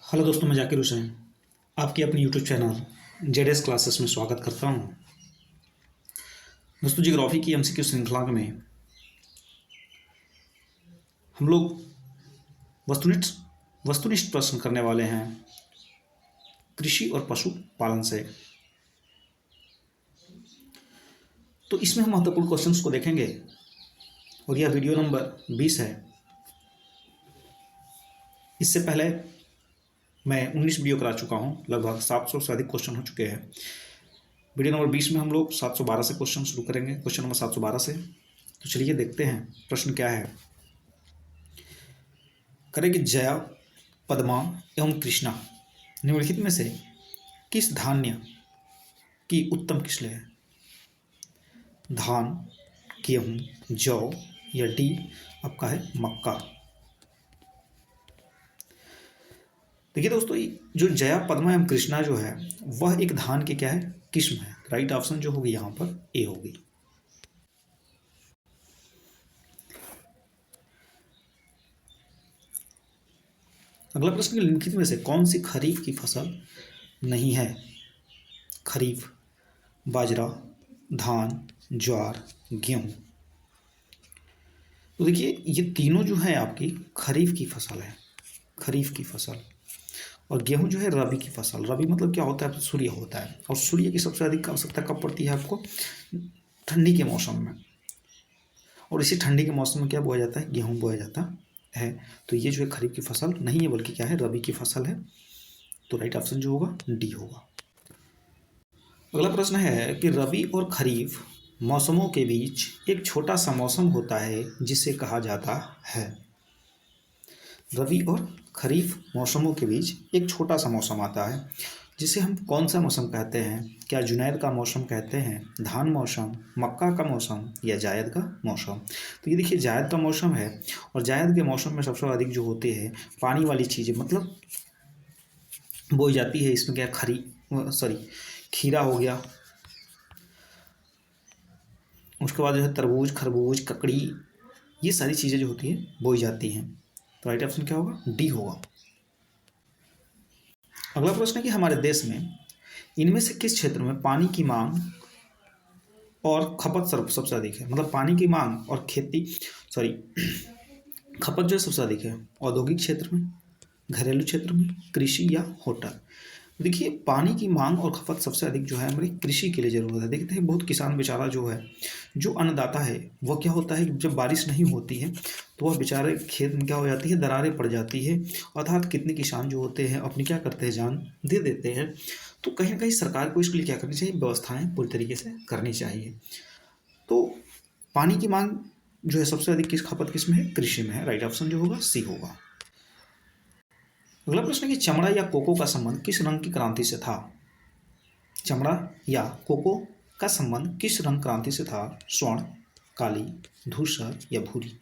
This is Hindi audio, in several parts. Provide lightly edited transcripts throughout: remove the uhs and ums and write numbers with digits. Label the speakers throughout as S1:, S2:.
S1: हेलो दोस्तों, मैं जाकिर हुसैन आपकी अपनी यूट्यूब चैनल जेडएस क्लासेस में स्वागत करता हूं। दोस्तों, जियोग्राफी की एमसीक्यू श्रृंखला में हम लोग वस्तुनिष्ठ वस्तुनिष्ठ प्रश्न करने वाले हैं कृषि और पशुपालन से। तो इसमें हम महत्वपूर्ण क्वेश्चंस को देखेंगे और यह वीडियो नंबर 20 है। इससे पहले मैं 19 वीडियो करा चुका हूं, लगभग 700 से अधिक क्वेश्चन हो चुके हैं। वीडियो नंबर 20 में हम लोग 712 से क्वेश्चन शुरू करेंगे, क्वेश्चन नंबर 712 से। तो चलिए देखते हैं प्रश्न क्या है। करें कि जया, पद्मा एवं कृष्णा निम्नलिखित में से किस धान्य की उत्तम किस्में है? धान, गेहूं, जौ या डी आपका है मक्का। देखिए दोस्तों, जो जया, पद्मा एवं कृष्णा जो है वह एक धान की क्या है, किस्म है। राइट ऑप्शन जो होगी यहाँ पर ए होगी। अगला प्रश्न, निम्नलिखित में से कौन सी खरीफ की फसल नहीं है? खरीफ, बाजरा, धान, ज्वार, गेहूं। तो देखिए, ये तीनों जो है आपकी खरीफ की फसल है, खरीफ की फसल। और गेहूं जो है रबी की फसल। रबी मतलब क्या होता है? सूर्य होता है। और सूर्य की सबसे अधिक आवश्यकता कब पड़ती है आपको? ठंडी के मौसम में। और इसी ठंडी के मौसम में क्या बोया जाता है? गेहूं बोया जाता है। तो ये जो है खरीफ की फसल नहीं है, बल्कि क्या है, रबी की फसल है। तो राइट ऑप्शन जो होगा डी होगा। अगला प्रश्न है कि रबी और खरीफ मौसमों के बीच एक छोटा सा मौसम होता है जिसे कहा जाता है। रबी और खरीफ मौसमों के बीच एक छोटा सा मौसम आता है जिसे हम कौन सा मौसम कहते हैं? क्या जुनैद का मौसम कहते हैं, धान मौसम, मक्का का मौसम या जायद का मौसम? तो ये देखिए, जायद का मौसम है। और जायद के मौसम में सबसे अधिक जो होते हैं पानी वाली चीज़ें मतलब बोई जाती है। इसमें क्या, खीरा हो गया, उसके बाद जो है तरबूज, खरबूज, ककड़ी, ये सारी चीज़ें जो होती हैं बोई जाती हैं। तो राइट ऑप्शन क्या होगा? डी होगा। अगला प्रश्न है कि हमारे देश में इनमें से किस क्षेत्र में पानी की मांग और खपत सबसे अधिक है? मतलब पानी की मांग और खपत जो है सबसे अधिक है। औद्योगिक क्षेत्र में, घरेलू क्षेत्र में, कृषि या होटल? देखिए, पानी की मांग और खपत सबसे अधिक जो है हमारी कृषि के लिए ज़रूरत है। देखते हैं बहुत किसान बेचारा जो है, जो अन्नदाता है, वह क्या होता है, जब बारिश नहीं होती है तो वह बेचारे खेत में क्या हो जाती है, दरारें पड़ जाती है। अर्थात कितने किसान जो होते हैं अपनी क्या करते हैं, जान दे देते हैं। तो कहीं ना कहीं सरकार को इसके लिए क्या करनी चाहिए, व्यवस्थाएं पूरी तरीके से करनी चाहिए। तो पानी की मांग जो है सबसे अधिक खपत किस में है? कृषि में है। राइट ऑप्शन जो होगा सी होगा। अगला प्रश्न है कि चमड़ा या कोको का संबंध किस रंग की क्रांति से था? चमड़ा या कोको का संबंध किस रंग क्रांति से था? स्वर्ण, काली, धूसर या भूरी?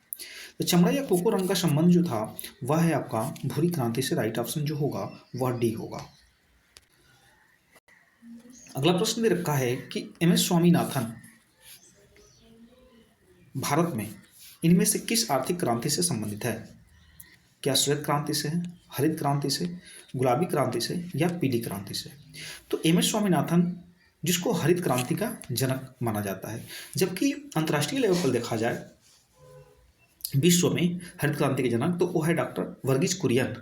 S1: तो चमड़ा या कोको रंग का संबंध जो था वह है आपका भूरी क्रांति से। राइट ऑप्शन जो होगा वह डी होगा। अगला प्रश्न दे रखा है कि एम एस स्वामीनाथन भारत में इनमें से किस आर्थिक क्रांति से संबंधित है? क्या श्वेत क्रांति से है, हरित क्रांति से, गुलाबी क्रांति से या पीली क्रांति से? तो एम एस स्वामीनाथन जिसको हरित क्रांति का जनक माना जाता है, जबकि अंतर्राष्ट्रीय लेवल पर देखा जाए विश्व में हरित क्रांति के जनक तो वो है डॉक्टर वर्गीज कुरियन।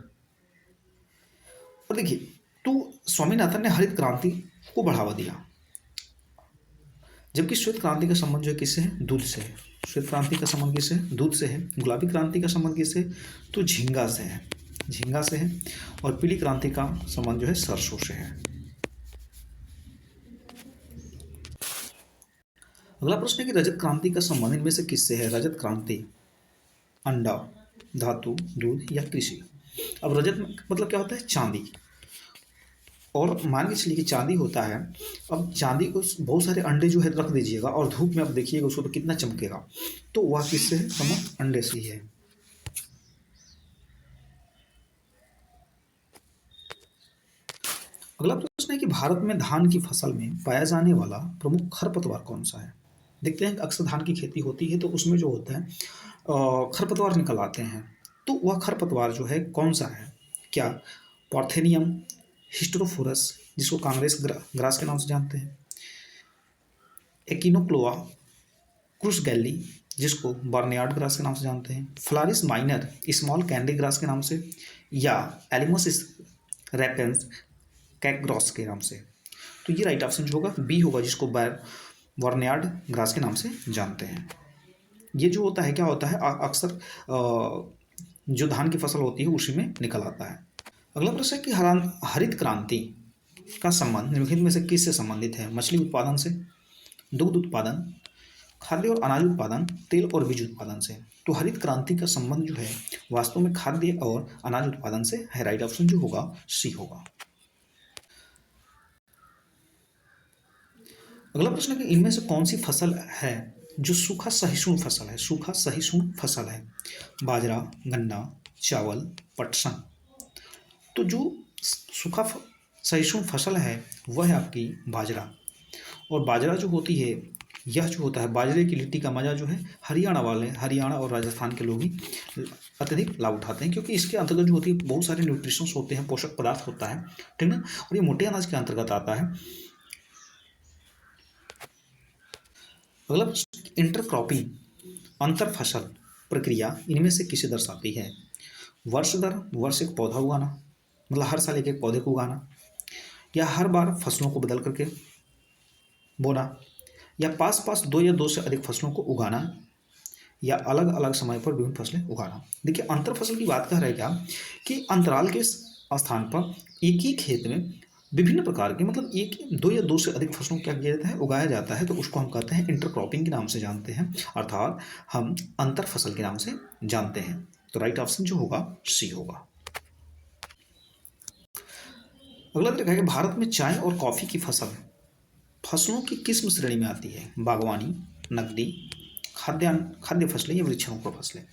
S1: और देखिए, तो स्वामीनाथन ने हरित क्रांति को बढ़ावा दिया, जबकि श्वेत क्रांति का संबंध जो है किससे है? दूध से है। श्वेत क्रांति का संबंध किससे है? दूध से है। गुलाबी क्रांति का संबंध किससे है? तो झींगा से है, झींगा से है। और पीली क्रांति का संबंध जो है सरसों से है। अगला प्रश्न है कि रजत क्रांति का संबंध इनमें से किससे है? रजत क्रांति, अंडा, धातु, दूध या कृषि? अब रजत मतलब क्या होता है? चांदी। और मान के चलिए कि चांदी होता है। अब चांदी को बहुत सारे अंडे जो है रख दीजिएगा और धूप में आप देखिएगा उसको तो कितना चमकेगा। तो वह किससे है? संबंध अंडे से ही है। अगला प्रश्न है कि भारत में धान की फसल में पाया जाने वाला प्रमुख खरपतवार कौन सा है? देखते हैं अक्सर धान की खेती होती है तो उसमें जो होता है खरपतवार निकल आते हैं। तो वह खरपतवार जो है कौन सा है? क्या पार्थेनियम, हिस्टोरोफोरस जिसको कांग्रेस ग्रास के नाम से जानते हैं, एकिनोक्लोआ, क्रूस गैली जिसको बर्नयार्ड ग्रास के नाम से जानते हैं, Flurys minor small candy grass के नाम से, या एलिमस रेपेंस कैकग्रॉस के नाम से। तो ये राइट ऑप्शन जो होगा बी होगा, जिसको बर्नयार्ड ग्रास के नाम से जानते हैं। ये जो होता है क्या होता है, अक्सर जो धान की फसल होती है उसी में निकल आता है। अगला प्रश्न है कि हरित क्रांति का संबंध निम्नलिखित में से किससे संबंधित है? मछली उत्पादन से, दुग्ध उत्पादन, खाद्य और अनाज उत्पादन, तेल और बीज उत्पादन से। तो हरित क्रांति का संबंध जो है वास्तव में खाद्य और अनाज उत्पादन से है। राइट ऑप्शन जो होगा सी होगा। अगला प्रश्न है कि इनमें से कौन सी फसल है जो सूखा सहिष्णु फसल है? सूखा सहिष्णु फसल है, बाजरा, गन्ना, चावल, पटसन। तो जो सूखा सहिष्णु फसल है वह है आपकी बाजरा। और बाजरा जो होती है, यह जो होता है बाजरे की लिट्टी का मज़ा जो है हरियाणा और राजस्थान के लोग ही अत्यधिक लाभ उठाते हैं, क्योंकि इसके अंतर्गत जो होती है बहुत सारे न्यूट्रिशंस होते हैं, पोषक पदार्थ होता है, ठीक ना। और ये मोटे अनाज के अंतर्गत आता है। अगला इंटरक्रॉपिंग, अंतर फसल प्रक्रिया इनमें से किसे दर्शाती है? वर्ष दर वर्ष एक पौधा उगाना, मतलब हर साल एक एक पौधे को उगाना, या हर बार फसलों को बदल करके बोना, या पास पास दो या दो से अधिक फसलों को उगाना, या अलग अलग समय पर विभिन्न फसलें उगाना। देखिए अंतर फसल की बात कर रहे हैं क्या कि अंतराल के स्थान पर एक ही खेत में विभिन्न प्रकार के, मतलब एक दो या दो से अधिक फसलों को क्या किया जाता है, उगाया जाता है। तो उसको हम कहते हैं इंटरक्रॉपिंग के नाम से जानते हैं, अर्थात हम अंतर फसल के नाम से जानते हैं। तो राइट ऑप्शन जो होगा सी होगा। अगला तरीका है कि भारत में चाय और कॉफी की फसलों की किस्म श्रेणी में आती है? बागवानी, नकदी, खाद्य फसलें या वृक्षारोपण फसलें।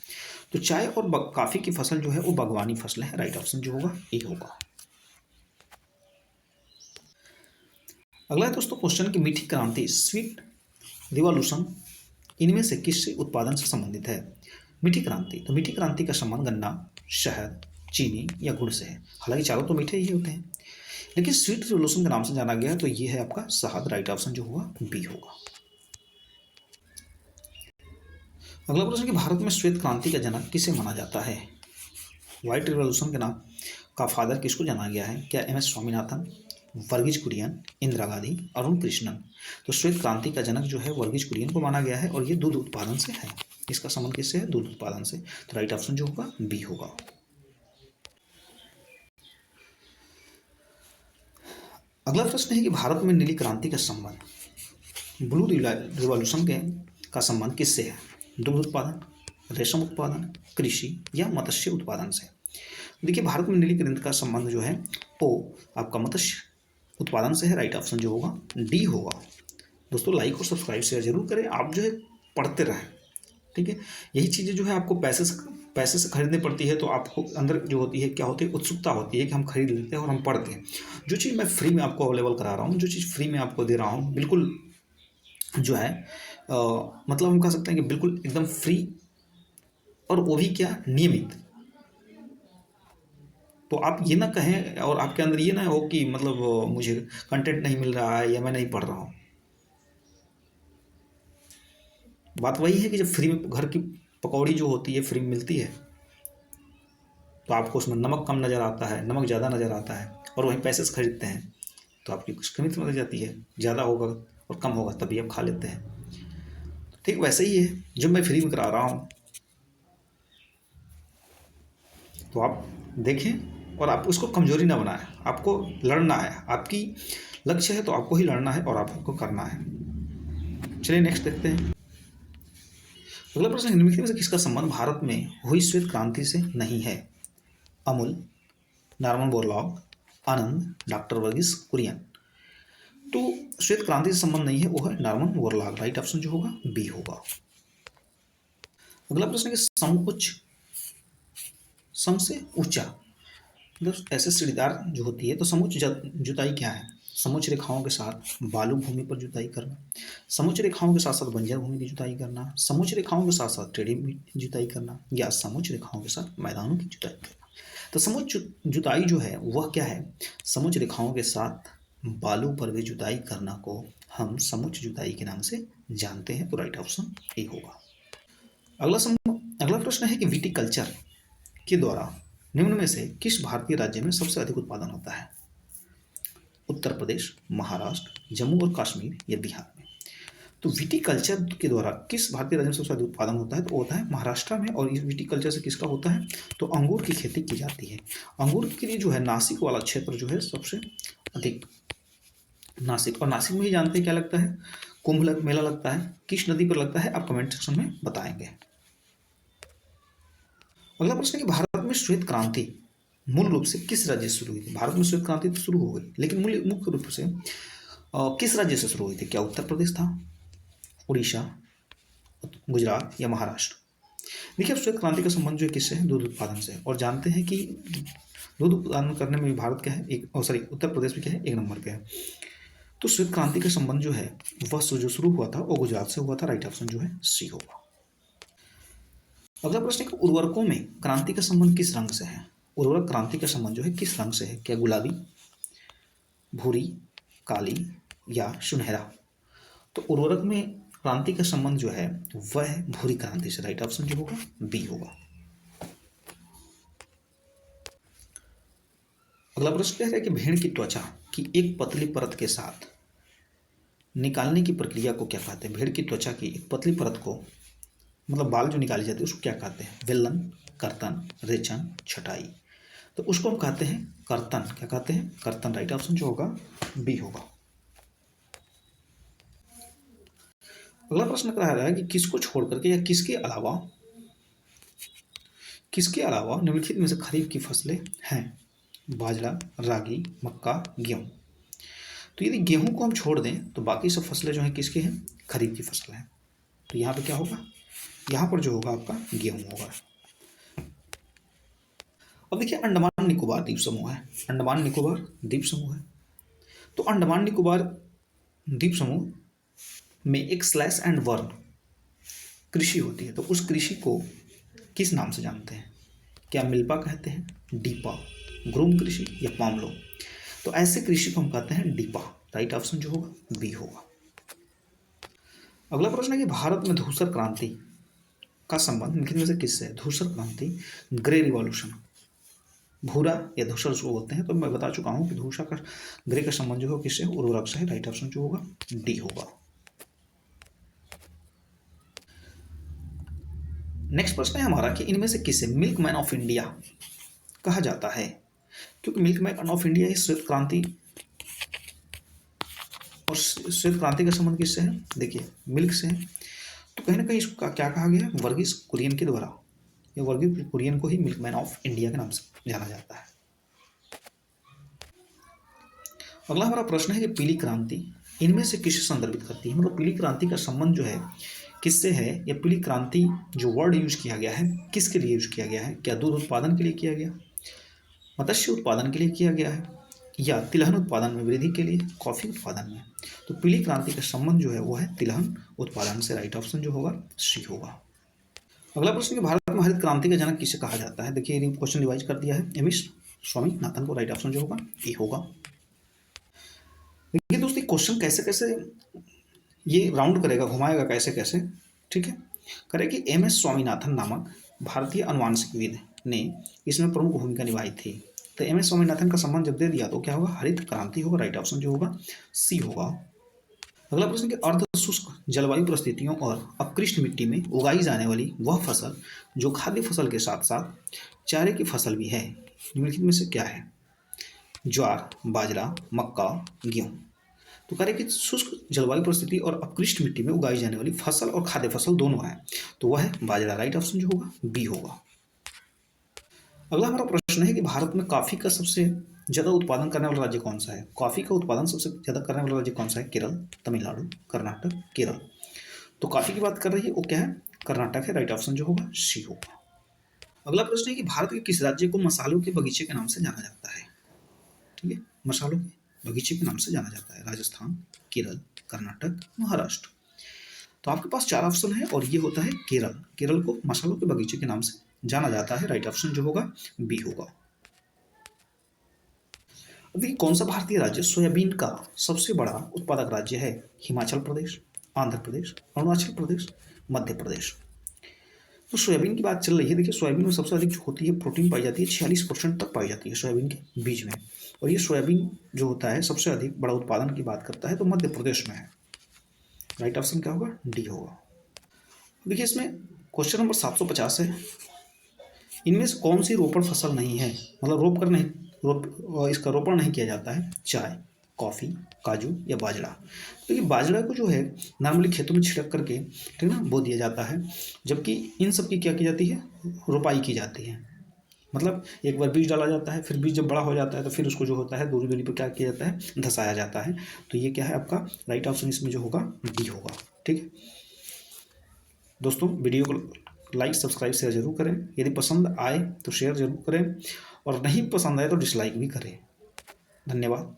S1: तो चाय और कॉफी की फसल जो है वो बागवानी फसलें है। राइट ऑप्शन जो होगा ए होगा। अगला है दोस्तों क्वेश्चन की मीठी क्रांति, स्वीट रिवॉल्यूशन इनमें से किससे उत्पादन से संबंधित है? मीठी क्रांति, तो मीठी क्रांति का संबंध गन्ना, शहद, चीनी या गुड़ से है। हालांकि चारों तो मीठे ही होते हैं, लेकिन स्वीट रिवॉल्यूशन के नाम से जाना गया है, तो ये है आपका शहद। राइट ऑप्शन जो होगा बी होगा। अगला प्रश्न कि भारत में श्वेत क्रांति का जनक किसे माना जाता है? व्हाइट रिवॉल्यूशन के नाम का फादर किसको जाना गया है? क्या एम एस स्वामीनाथन, वर्गीज कुरियन, इंदिरा गांधी, अरुण कृष्णन। तो श्वेत क्रांति का जनक जो है वर्गीज कुरियन को माना गया है, और ये दूध उत्पादन से है। इसका संबंध किससे है? दूध उत्पादन से। तो राइट ऑप्शन जो होगा बी होगा। अगला प्रश्न है कि भारत में नीली क्रांति का संबंध ब्लू रिवॉल्यूशन के का संबंध किससे है? दुग्ध उत्पादन, रेशम उत्पादन, कृषि या मत्स्य उत्पादन से। देखिए भारत में नीली क्रांति का संबंध जो है वो आपका मत्स्य उत्पादन से है। राइट ऑप्शन जो होगा डी होगा। दोस्तों लाइक और सब्सक्राइब शेयर जरूर करें, आप जो है पढ़ते रहें, ठीक है। यही चीज़ें जो है आपको पैसे से खरीदनी पड़ती है, तो आपको अंदर जो होती है क्या होती है, उत्सुकता होती है कि हम खरीद लेते हैं और हम पढ़ते हैं। जो चीज़ मैं फ्री में आपको अवेलेबल करा रहा हूँ, जो चीज़ फ्री में आपको दे रहा हूँ, बिल्कुल जो है मतलब हम कह सकते हैं कि बिल्कुल एकदम फ्री, और वो भी क्या नियमित। तो आप ये ना कहें और आपके अंदर ये ना हो कि मतलब मुझे कंटेंट नहीं मिल रहा है या मैं नहीं पढ़ रहा हूँ। बात वही है कि जब फ्री में घर की पकौड़ी जो होती है फ्री में मिलती है, तो आपको उसमें नमक कम नज़र आता है, नमक ज़्यादा नज़र आता है, और वहीं पैसे से खरीदते हैं तो आपकी कुछ कमी समझ जाती है, ज़्यादा होगा और कम होगा तभी आप खा लेते हैं। ठीक वैसे ही है जो मैं फ्री में करा रहा हूँ, तो आप देखें और आप उसको कमजोरी ना बनाएं। आपको लड़ना है, आपकी लक्ष्य है तो आपको ही लड़ना है और आपको करना है। चलिए नेक्स्ट देखते हैं। अगला प्रश्न, निम्नलिखित में से किसका संबंध भारत में हुई श्वेत क्रांति से नहीं है? अमूल, नॉर्मन बोरलॉग, आनंद, डॉक्टर वर्गीस कुरियन। तो श्वेत क्रांति से संबंध नहीं है, वो है नॉर्मन बोरलॉग। राइट ऑप्शन जो होगा बी होगा। अगला प्रश्न है कि सम से ऊंचा, मतलब ऐसे सीढ़ीदार जो होती है, तो समोच्च जुताई क्या है? समोच्च रेखाओं के साथ बालू भूमि पर जुताई करना, समोच्च रेखाओं के साथ साथ बंजर भूमि की जुताई करना, समोच्च रेखाओं के साथ साथ टेढ़ी जुताई करना, या समोच्च रेखाओं के साथ मैदानों की जुताई करना। तो समुच जुताई जो है वह क्या है? समुच रेखाओं के साथ बालू पर भी जुताई करना को हम समुच जुताई के नाम से जानते हैं। तो राइट ऑप्शन ए होगा। अगला प्रश्न है कि विटिकल्चर के द्वारा निम्न में से किस भारतीय राज्य में सबसे अधिक उत्पादन होता है? उत्तर प्रदेश, महाराष्ट्र, जम्मू और कश्मीर या बिहार में? तो विटिकल्चर के द्वारा किस भारतीय राज्य में सबसे अधिक उत्पादन होता है? तो वो होता है महाराष्ट्र में। और इस विटिकल्चर से किसका होता है? तो अंगूर की खेती की जाती है। अंगूर के लिए जो है नासिक वाला क्षेत्र जो है सबसे अधिक, नासिक। और नासिक में ही जानते हैं क्या लगता है? मेला लगता है। किस नदी पर लगता है? आप कमेंट सेक्शन में बताएंगे। अगला प्रश्न है कि भारत में श्वेत क्रांति मूल रूप से किस राज्य से शुरू हुई थी? भारत में श्वेत क्रांति तो शुरू हो गई, लेकिन मुख्य रूप से किस राज्य से शुरू हुई थी? क्या उत्तर प्रदेश था, उड़ीसा, गुजरात या महाराष्ट्र? देखिए, अब श्वेत क्रांति का संबंध जो है किससे है? दूध उत्पादन से। और जानते हैं कि दूध उत्पादन करने में भारत क्या है, उत्तर प्रदेश भी क्या है, 1 नंबर पे है। तो श्वेत क्रांति का संबंध जो है वह जो शुरू हुआ था वो गुजरात से हुआ था। राइट ऑप्शन जो है सी होगा। अगला प्रश्न है, उर्वरकों में क्रांति का संबंध किस रंग से है? उर्वरक क्रांति का संबंध जो है किस रंग से है? क्या गुलाबी, भूरी, काली या सुनहरा? तो उर्वरक में क्रांति का संबंध जो है वह है भूरी क्रांति से। राइट ऑप्शन जो होगा बी होगा। अगला प्रश्न कह रहा है कि भेड़ की त्वचा की एक पतली परत के साथ निकालने की प्रक्रिया को क्या कहते हैं? भेड़ की त्वचा की एक पतली परत को, मतलब बाल जो निकाली जाती है, उसको क्या कहते हैं? वेलन, कर्तन, रेचन, छटाई? तो उसको हम कहते हैं कर्तन। क्या कहते हैं? कर्तन। राइट ऑप्शन जो होगा बी होगा। अगला प्रश्न कह रहा है कि किसको छोड़ करके या किसके अलावा निम्नलिखित में से खरीफ की फसलें हैं? बाजरा, रागी, मक्का, गेहूं? तो यदि गेहूं को हम छोड़ दें तो बाकी सब फसलें जो हैं किसकी हैं? खरीफ की फसल हैं। तो यहाँ पे क्या होगा? यहाँ पर जो होगा आपका गेहूं होगा। अब देखिए, अंडमान निकोबार द्वीप समूह है। अंडमान निकोबार द्वीप समूह है। तो अंडमान निकोबार द्वीप समूह में एक स्लैश एंड बर्न कृषि होती है। तो उस कृषि को किस नाम से जानते हैं? क्या मिल्पा कहते हैं, डीपा, ग्रूम कृषि या पामलो? तो ऐसे कृषि को हम कहते हैं डीपा। राइट ऑप्शन जो होगा बी होगा। अगला प्रश्न है कि भारत में धूसर क्रांति का संबंध निम्नलिखित में से किससे है? धूसर क्रांति, ग्रे रिवॉल्यूशन, भूरा या धूसर उसको बोलते हैं। तो मैं बता चुका हूं कि धूसर का ग्रे का संबंध जो है किससे? उर्वरक से है। राइट ऑप्शन जो होगा डी होगा। नेक्स्ट प्रश्न है हमारा कि इनमें से किसे मिल्कमैन ऑफ इंडिया कहा जाता है? क्योंकि मिल्कमैन ऑफ इंडिया इस श्वेत क्रांति, और श्वेत क्रांति का संबंध किससे है? देखिए, मिल्क से है। तो कहीं ना कहीं इसका क्या कहा गया है? वर्गीस कुरियन के द्वारा। ये वर्गीस कुरियन को ही मिल्कमैन ऑफ इंडिया के नाम से जाना जाता है। अगला हमारा प्रश्न है कि पीली क्रांति इनमें से किसे संदर्भित करती है? मतलब पीली क्रांति का संबंध जो है किससे है? या पीली क्रांति जो वर्ड यूज किया गया है किसके लिए यूज किया गया है? क्या दूध उत्पादन के लिए किया गया, मत्स्य उत्पादन के लिए किया गया है, या तिलहन उत्पादन में वृद्धि के लिए, कॉफी उत्पादन में? तो पीली क्रांति का संबंध जो है वो है तिलहन उत्पादन से। राइट ऑप्शन जो होगा सी होगा। अगला प्रश्न कि भारत में हरित क्रांति का जनक किसे कहा जाता है? देखिए, क्वेश्चन रिवाइज कर दिया है एमएस स्वामीनाथन को। राइट ऑप्शन जो होगा ए होगा। देखिए दोस्तों, क्वेश्चन कैसे कैसे ये राउंड करेगा, घुमाएगा कैसे कैसे, ठीक है। करे कि एमएस स्वामीनाथन नामक भारतीय अनुवांशिकविद ने इसमें प्रमुख भूमिका निभाई थी। तो एमएस स्वामीनाथन का संबंध जब दे दिया तो क्या होगा? हरित क्रांति होगा। राइट ऑप्शन जो होगा सी होगा। अगला प्रश्न कि अर्ध शुष्क जलवायु परिस्थितियों और अपकृष्ट मिट्टी में उगाई जाने वाली वह फसल जो खाद्य फसल के साथ साथ चारे की फसल भी है, निम्नलिखित में से क्या है? ज्वार, बाजरा, मक्का, गेहूं? तो कह रहे कि शुष्क जलवायु परिस्थिति और अपकृष्ट मिट्टी में उगाई जाने वाली फसल और खाद्य फसल दोनों है, तो वह है बाजरा। राइट ऑप्शन जो होगा बी होगा। अगला हमारा प्रश्न है कि भारत में कॉफी का सबसे ज्यादा उत्पादन करने वाला राज्य कौन सा है? कॉफी का उत्पादन सबसे ज्यादा करने वाला राज्य कौन सा है? केरल, तमिलनाडु, कर्नाटक, केरल? तो कॉफी की बात कर रही है वो क्या है? कर्नाटक है। राइट ऑप्शन जो होगा सी होगा। अगला प्रश्न है कि भारत के किस राज्य को मसालों के बगीचे के नाम से जाना जाता है? ठीक है, मसालों के बगीचे के नाम से जाना जाता है। राजस्थान, केरल, कर्नाटक, महाराष्ट्र? तो आपके पास 4 ऑप्शन है और ये होता है केरल। केरल को मसालों के बगीचे के नाम से जाना जाता है। राइट ऑप्शन जो होगा बी होगा। अब देखिए कौन सा भारतीय राज्य सोयाबीन का सबसे बड़ा उत्पादक राज्य है? हिमाचल प्रदेश, आंध्र प्रदेश, अरुणाचल प्रदेश, मध्य प्रदेश। तो सोयाबीन की बात चल रही है। देखिए सोयाबीन में सबसे अधिक जो होती है प्रोटीन पाई जाती है, 46% तक पाई जाती है सोयाबीन के बीज में। और ये सोयाबीन जो होता है सबसे अधिक बड़ा उत्पादन की बात करता है तो मध्य प्रदेश में है। राइट ऑप्शन क्या होगा? डी होगा। देखिए इसमें क्वेश्चन नंबर 750 है, इनमें से कौन सी रोपण फसल नहीं है, मतलब इसका रोपण नहीं किया जाता है? चाय, कॉफ़ी, काजू या बाजरा। तो ये बाजरा को जो है नॉर्मली खेतों में छिड़क करके, ठीक है ना, बो दिया जाता है, जबकि इन सब की क्या की जाती है? रोपाई की जाती है। मतलब एक बार बीज डाला जाता है, फिर बीज जब बड़ा हो जाता है तो फिर उसको जो होता है दूरी दूरी पर क्या किया जाता है? धसाया जाता है। तो ये क्या है आपका राइट ऑप्शन इसमें जो होगा डी होगा। ठीक है दोस्तों, वीडियो को लाइक सब्सक्राइब शेयर जरूर करें, यदि पसंद आए तो शेयर जरूर करें, और नहीं पसंद आए तो डिसलाइक भी करें। धन्यवाद।